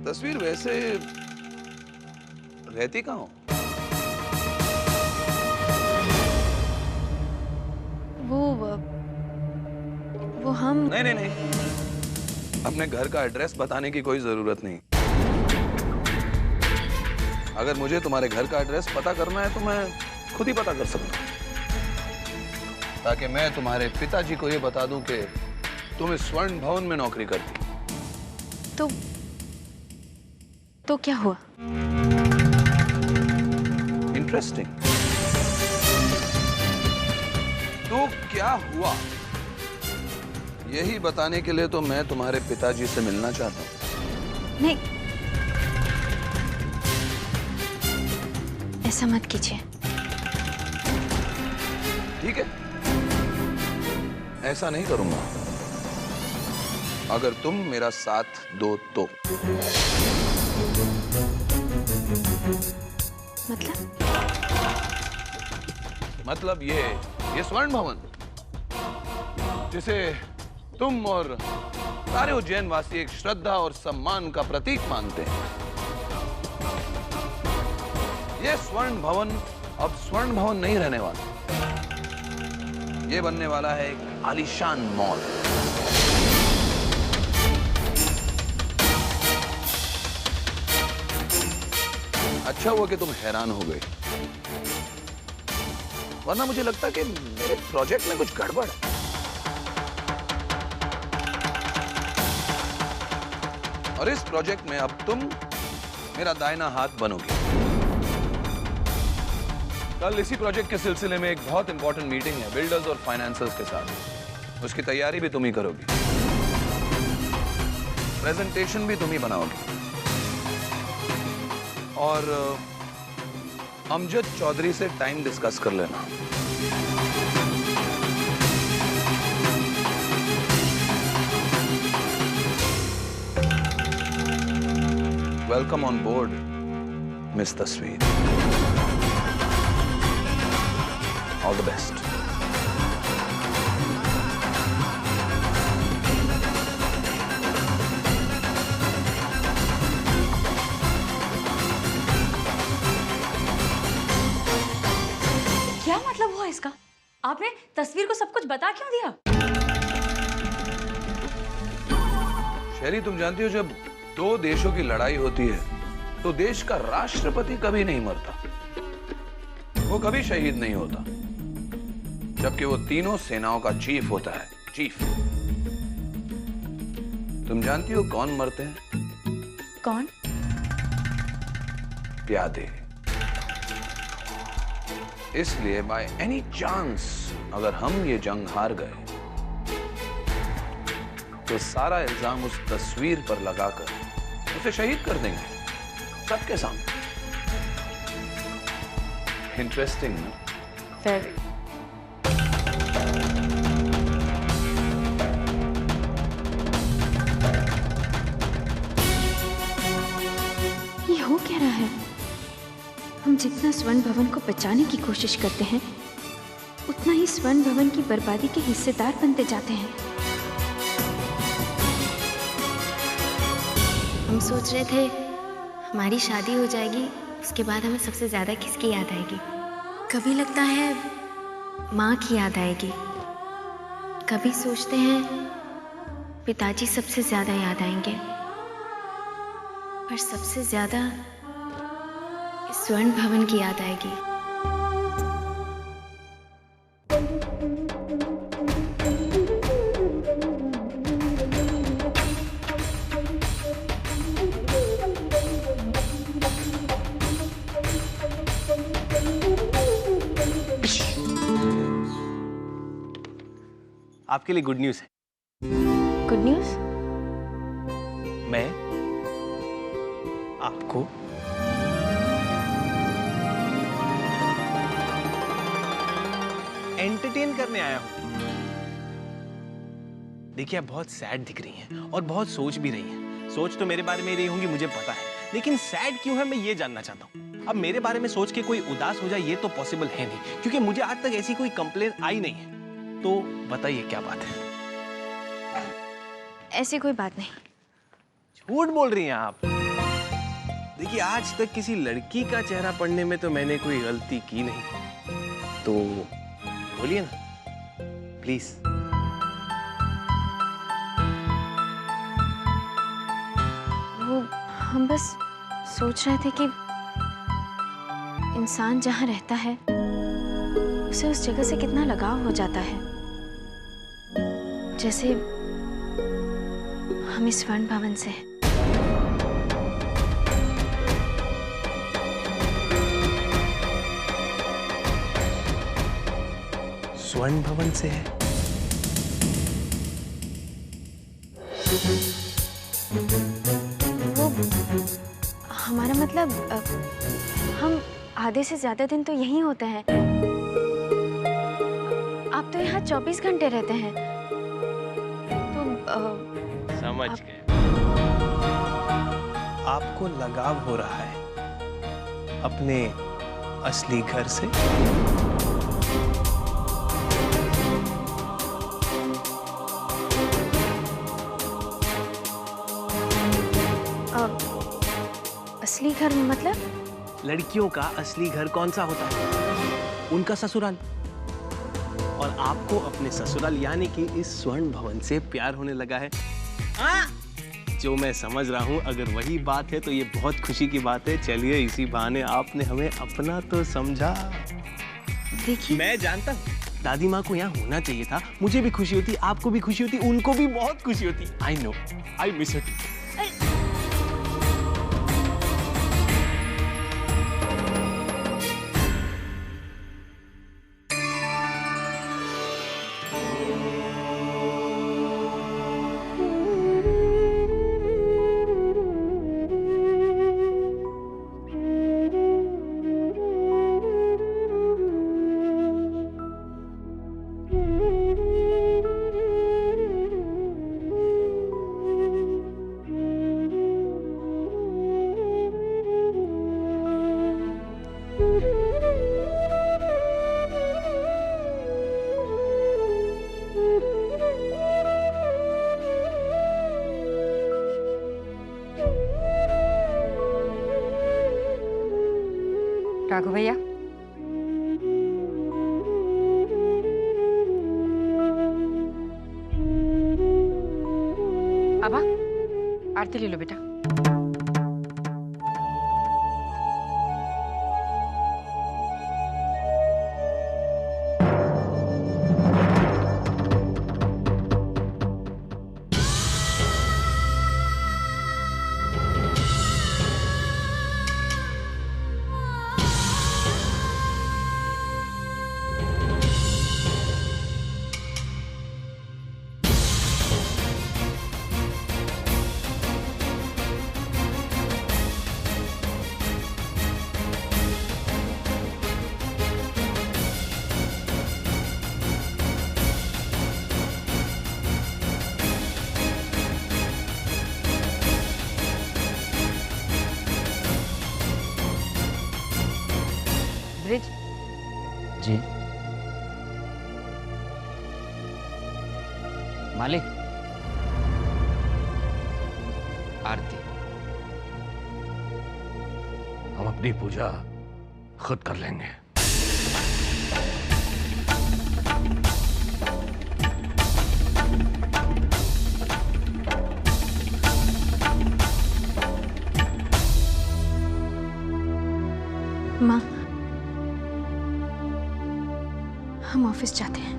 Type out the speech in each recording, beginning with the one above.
तस्वीर वैसे रहती कहाँ हो? वो हम नहीं नहीं नहीं, अपने घर का एड्रेस बताने की कोई जरूरत नहीं। अगर मुझे तुम्हारे घर का एड्रेस पता करना है तो मैं खुद ही पता कर सकता हूँ, ताकि मैं तुम्हारे पिताजी को ये बता दूं कि तुम इस स्वर्ण भवन में नौकरी करती। तो क्या हुआ? इंटरेस्टिंग। तो क्या हुआ, यही बताने के लिए तो मैं तुम्हारे पिताजी से मिलना चाहता हूँ। नहीं, ऐसा मत कीजिए। ठीक है, ऐसा नहीं करूंगा अगर तुम मेरा साथ दो तो। मतलब ये स्वर्ण भवन जिसे तुम और सारे उज्जैन वासी एक श्रद्धा और सम्मान का प्रतीक मानते हैं, ये स्वर्ण भवन अब स्वर्ण भवन नहीं रहने वाला, ये बनने वाला है एक आलीशान मॉल। अच्छा हुआ कि तुम हैरान हो गए, वरना मुझे लगता कि मेरे प्रोजेक्ट में कुछ गड़बड़ है। और इस प्रोजेक्ट में अब तुम मेरा दाहिना हाथ बनोगे। कल इसी प्रोजेक्ट के सिलसिले में एक बहुत इंपॉर्टेंट मीटिंग है बिल्डर्स और फाइनेंसर्स के साथ, उसकी तैयारी भी तुम ही करोगी, प्रेजेंटेशन भी तुम ही बनाओगी। और अमजद चौधरी से टाइम डिस्कस कर लेना। वेलकम ऑन बोर्ड मिस तस्वीर, ऑल द बेस्ट। क्या मतलब हुआ इसका? आपने तस्वीर को सब कुछ बता क्यों दिया? शेरी, तुम जानती हो जब दो देशों की लड़ाई होती है तो देश का राष्ट्रपति कभी नहीं मरता, वो कभी शहीद नहीं होता, जबकि वो तीनों सेनाओं का चीफ होता है, चीफ। तुम जानती हो कौन मरते हैं? कौन? प्यादे। इसलिए बाय एनी चांस अगर हम ये जंग हार गए तो सारा इल्जाम उस तस्वीर पर लगाकर उसे शहीद कर देंगे सबके सामने। इंटरेस्टिंग ना? वेरी। ये हो क्या रहा है? हम जितना स्वर्ण भवन को बचाने की कोशिश करते हैं, उतना ही स्वर्ण भवन की बर्बादी के हिस्सेदार बनते जाते हैं। हम सोच रहे थे हमारी शादी हो जाएगी, उसके बाद हमें सबसे ज़्यादा किसकी याद आएगी? कभी लगता है माँ की याद आएगी, कभी सोचते हैं पिताजी सबसे ज़्यादा याद आएंगे, और सबसे ज़्यादा इस स्वर्ण भवन की याद आएगी। आपके लिए गुड न्यूज़ है। Good news? मैं आपको एंटरटेन करने आया हूं। देखिए, आप बहुत सैड दिख रही हैं और बहुत सोच भी रही हैं। सोच तो मेरे बारे में ही रही होंगी, मुझे पता है, लेकिन सैड क्यों है मैं ये जानना चाहता हूँ। अब मेरे बारे में सोच के कोई उदास हो जाए ये तो पॉसिबल है नहीं, क्योंकि मुझे आज तक ऐसी कोई कंप्लेन आई नहीं है। तो बताइए क्या बात है? ऐसी कोई बात नहीं। झूठ बोल रही हैं आप। देखिए, आज तक किसी लड़की का चेहरा पढ़ने में तो मैंने कोई गलती की नहीं, तो बोलिए ना प्लीज। वो हम बस सोच रहे थे कि इंसान जहाँ रहता है उसे उस जगह से कितना लगाव हो जाता है। जैसे हम इस स्वर्ण भवन से है। स्वर्ण भवन से है? वो हमारा मतलब हम आधे से ज्यादा दिन तो यहीं होते हैं। आप तो यहाँ 24 घंटे रहते हैं, तो समझ गए। आपको लगाव हो रहा है अपने असली घर से? असली घर मतलब? लड़कियों का असली घर कौन सा होता है? उनका ससुराल। और आपको अपने ससुराल यानी कि इस स्वर्ण भवन से प्यार होने लगा है। जो मैं समझ रहा हूँ, अगर वही बात है तो ये बहुत खुशी की बात है। चलिए, इसी बहाने आपने हमें अपना तो समझा। देखिए, मैं जानता हूँ दादी माँ को यहाँ होना चाहिए था। मुझे भी खुशी होती, आपको भी खुशी होती, उनको भी बहुत खुशी होती। I know, I miss it. Raghav भैया, अबा आरती ले लो बेटा। ब्रिज जी मालिक। आरती, हम अपनी पूजा खुद कर लेंगे। माँ, हम ऑफिस जाते हैं।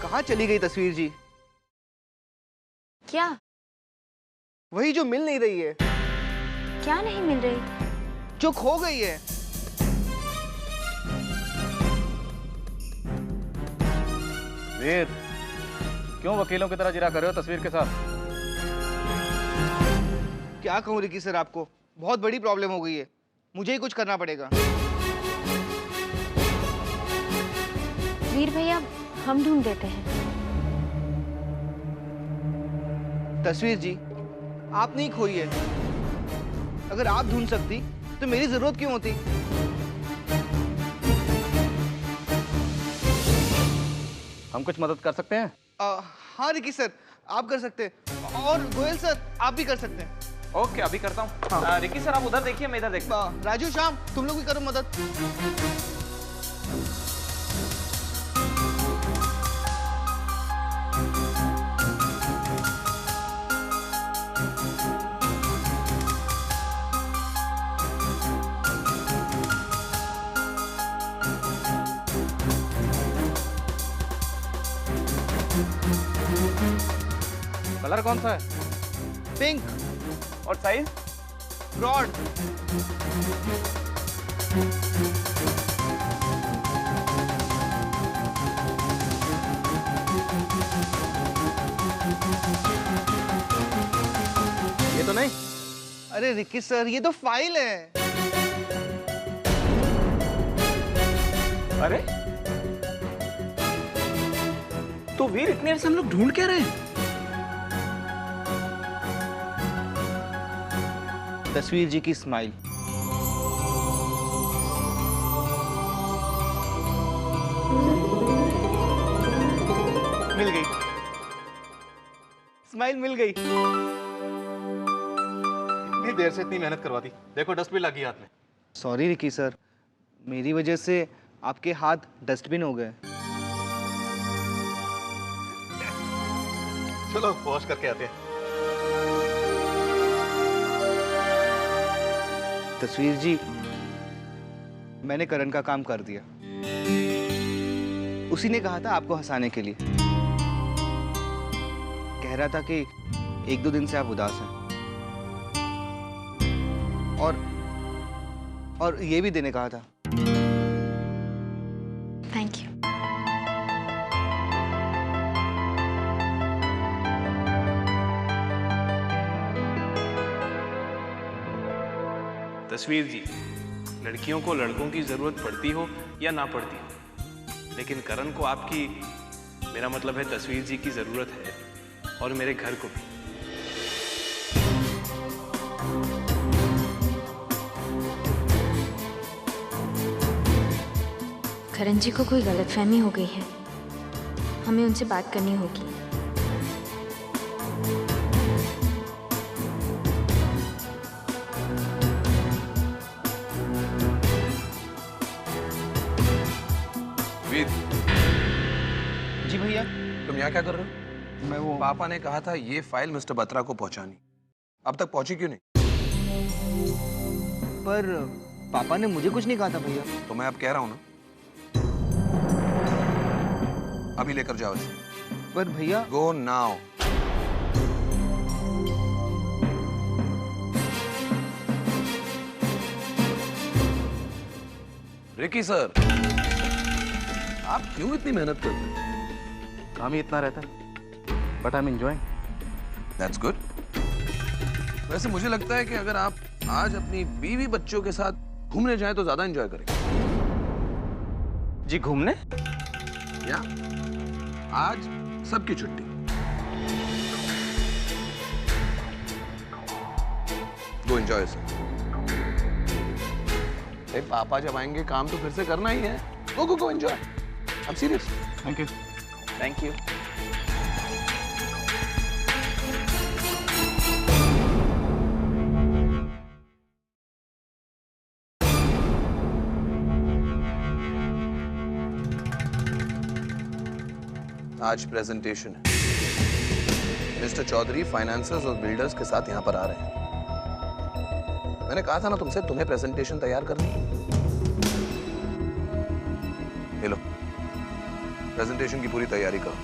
कहाँ चली गई तस्वीर जी? क्या? वही जो मिल नहीं रही है, क्या नहीं मिल रही? जो खो गई है। वीर, क्यों वकीलों की तरह जिरा कर रहे हो तस्वीर के साथ? क्या कहूँ रिकी सर, आपको बहुत बड़ी प्रॉब्लम हो गई है, मुझे ही कुछ करना पड़ेगा। वीर भैया, हम ढूंढ देते हैं। तस्वीर जी, आप नहीं खोई है। अगर आप ढूंढ सकती तो मेरी जरूरत क्यों होती? हम कुछ मदद कर सकते हैं? हाँ रिकी सर, आप कर सकते हैं, और गोयल सर आप भी कर सकते हैं। ओके, अभी करता हूँ। रिकी सर, आप उधर देखिए, मैं इधर देखता हूँ। राजू, श्याम, तुम लोग भी करो मदद। कलर कौन सा है? पिंक। और साइज? ब्रॉड। ये तो नहीं? अरे रिकी सर, ये तो फाइल है। अरे, तो वीर, इतने देर से हम लोग ढूंढ क्या रहे हैं? तस्वीर जी की स्माइल। मिल गई, स्माइल मिल गई। इतनी देर से इतनी मेहनत करवा दी, देखो डस्टबिन लगी हाथ में। सॉरी रिकी सर, मेरी वजह से आपके हाथ डस्टबिन हो गए। चलो वॉश करके आते हैं। तस्वीर जी, मैंने करण का काम कर दिया। उसी ने कहा था आपको हंसाने के लिए। कह रहा था कि 1-2 दिन से आप उदास हैं, और ये भी देने कहा था। Thank you. तस्वीर जी, लड़कियों को लड़कों की जरूरत पड़ती हो या ना पड़ती हो, लेकिन करण को आपकी, मेरा मतलब है तस्वीर जी की जरूरत है, और मेरे घर को भी। करण जी को कोई गलतफहमी हो गई है, हमें उनसे बात करनी होगी। वीर, जी भैया। तुम यहाँ क्या कर रहे हो? मैं वो पापा ने कहा था ये फाइल मिस्टर बत्रा को पहुंचानी, अब तक पहुंची क्यों नहीं? पर पापा ने मुझे कुछ नहीं कहा था भैया। तो मैं अब कह रहा हूं ना, अभी लेकर जाओ इसे। पर भैया, गो नाउ। रिकी सर, आप क्यों इतनी मेहनत करते हैं? काम ही इतना रहता है, but I am enjoying. That's good. वैसे मुझे लगता है कि अगर आप आज अपनी बीवी बच्चों के साथ घूमने जाएं तो ज्यादा एंजॉय करेंगे। जी, घूमने? या आज सबकी छुट्टी। गो एंजॉय सर। पापा जब आएंगे काम तो फिर से करना ही है। Go go go enjoy. I am serious. Thank you. Thank you. आज प्रेजेंटेशन है। मिस्टर चौधरी फाइनेंसर्स और बिल्डर्स के साथ यहां पर आ रहे हैं। मैंने कहा था ना तुमसे, तुम्हें प्रेजेंटेशन तैयार करनी है। ये लो, प्रेजेंटेशन की पूरी तैयारी करो।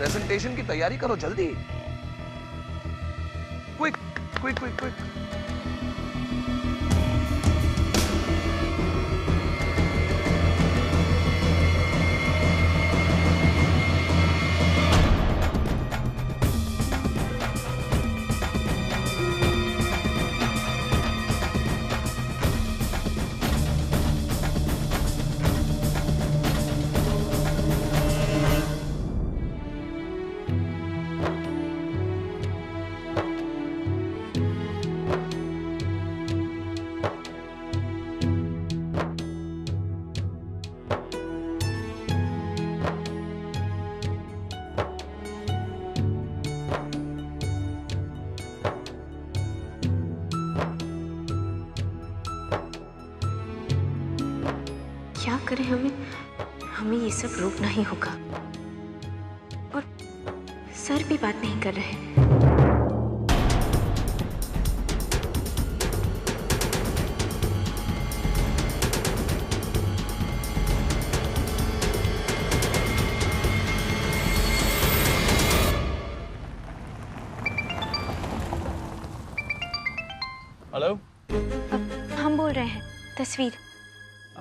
प्रेजेंटेशन की तैयारी करो जल्दी। Quick quick quick quick. क्या करें, हमें ये सब रोकना ही होगा। और सर भी बात नहीं कर रहे। हेलो, हम बोल रहे हैं तस्वीर।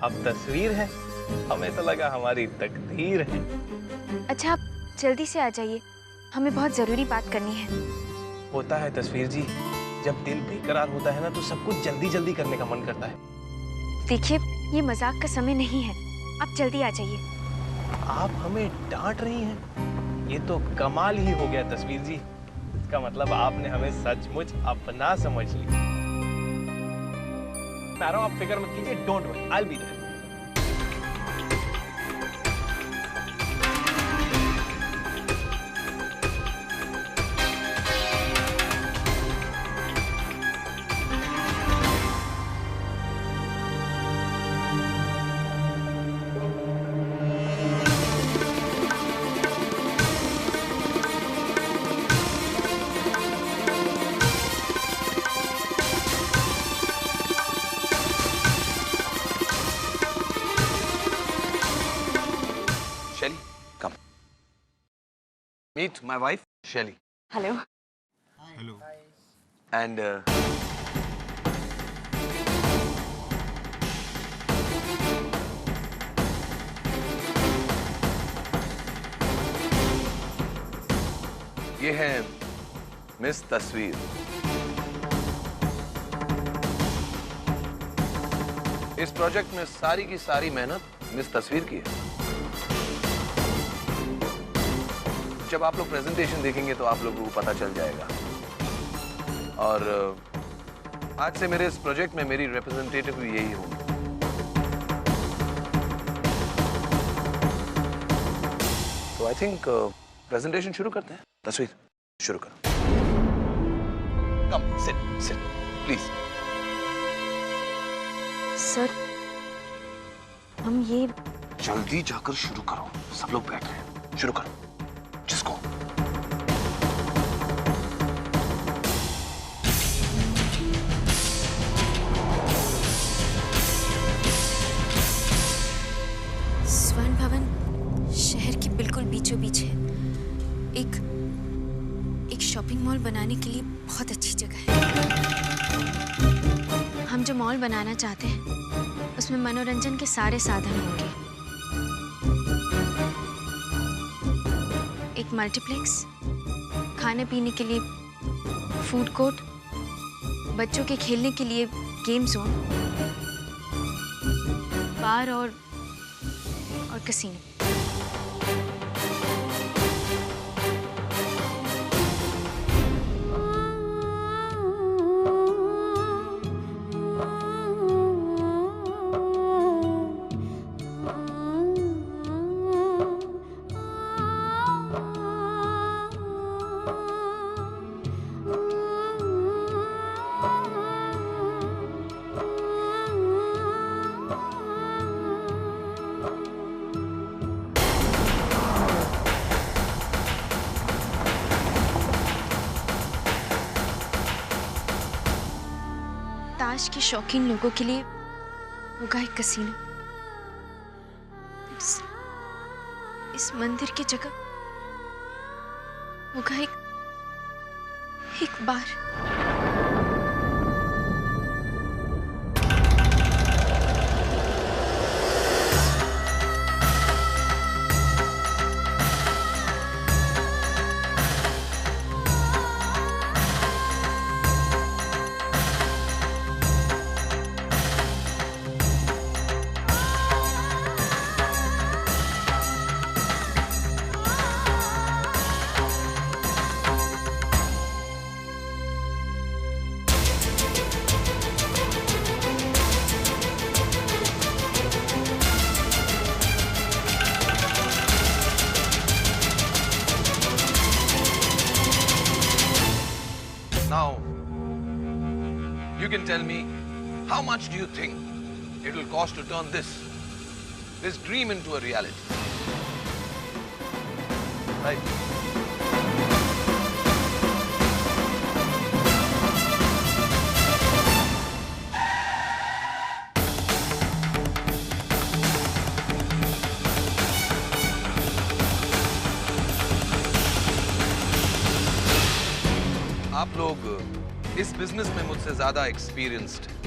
आप तस्वीर हैं? हमें तो लगा हमारी तकदीर है। अच्छा, आप जल्दी से आ जाइए, हमें बहुत ज़रूरी बात करनी है। होता है तस्वीर जी, जब दिल बेकरार होता है ना तो सब कुछ जल्दी जल्दी करने का मन करता है। देखिए, ये मजाक का समय नहीं है, आप जल्दी आ जाइए। आप हमें डांट रही हैं? ये तो कमाल ही हो गया तस्वीर जी। इसका मतलब आपने हमें सचमुच अपना समझ लिया। मैं रहा हूं, आप फिक्र मत कीजिए, don't worry, I will be there. Shelly, come. Meet my wife, Shelly. Hello. And ये है मिस तस्वीर। इस प्रोजेक्ट में सारी की सारी मेहनत मिस तस्वीर की है। जब आप लोग प्रेजेंटेशन देखेंगे तो आप लोगों को पता चल जाएगा। और आज से मेरे इस प्रोजेक्ट में मेरी रिप्रेजेंटेटिव भी यही होंगी। तो आई थिंक प्रेजेंटेशन शुरू करते हैं। तस्वीर शुरू करो। Come sit sit please. Sir, हम ये जल्दी जाकर शुरू करो, सब लोग बैठ रहे हैं। शुरू करो जिसको। स्वर्ण भवन शहर के बिल्कुल बीचों बीच है। एक शॉपिंग मॉल बनाने के लिए बहुत अच्छी जगह है। हम जो मॉल बनाना चाहते हैं उसमें मनोरंजन के सारे साधन होंगे। एक मल्टीप्लेक्स, खाने पीने के लिए फूड कोर्ट, बच्चों के खेलने के लिए गेम जोन, बार और कैसीनो। ताश के शौकीन लोगों के लिए होगा एक कसीनो। इस मंदिर की जगह होगा एक बार। Now, you can tell me, how much do you think it will cost to turn this dream into a reality? Right? आप लोग इस बिजनेस में मुझसे ज्यादा एक्सपीरियंस्ड हैं,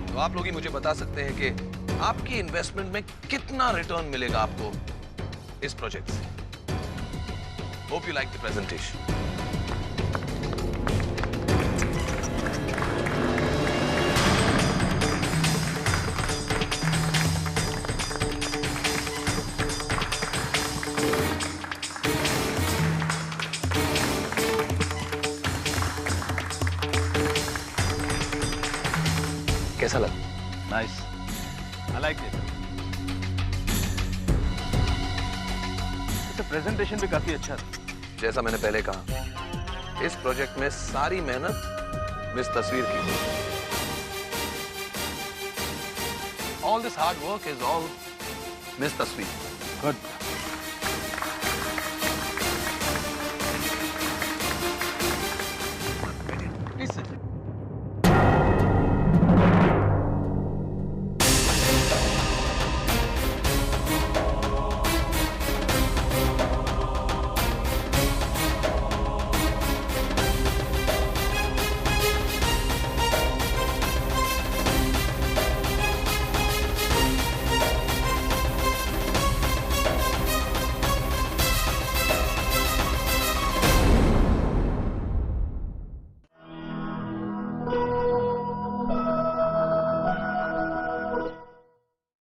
तो आप लोग ही मुझे बता सकते हैं कि आपकी इन्वेस्टमेंट में कितना रिटर्न मिलेगा आपको इस प्रोजेक्ट से। Hope you like the presentation. कैसा लगा? Nice, I like it. इसका प्रेजेंटेशन भी काफी अच्छा था। जैसा मैंने पहले कहा, इस प्रोजेक्ट में सारी मेहनत मिस तस्वीर की। All this hard work is all miss तस्वीर। गुड।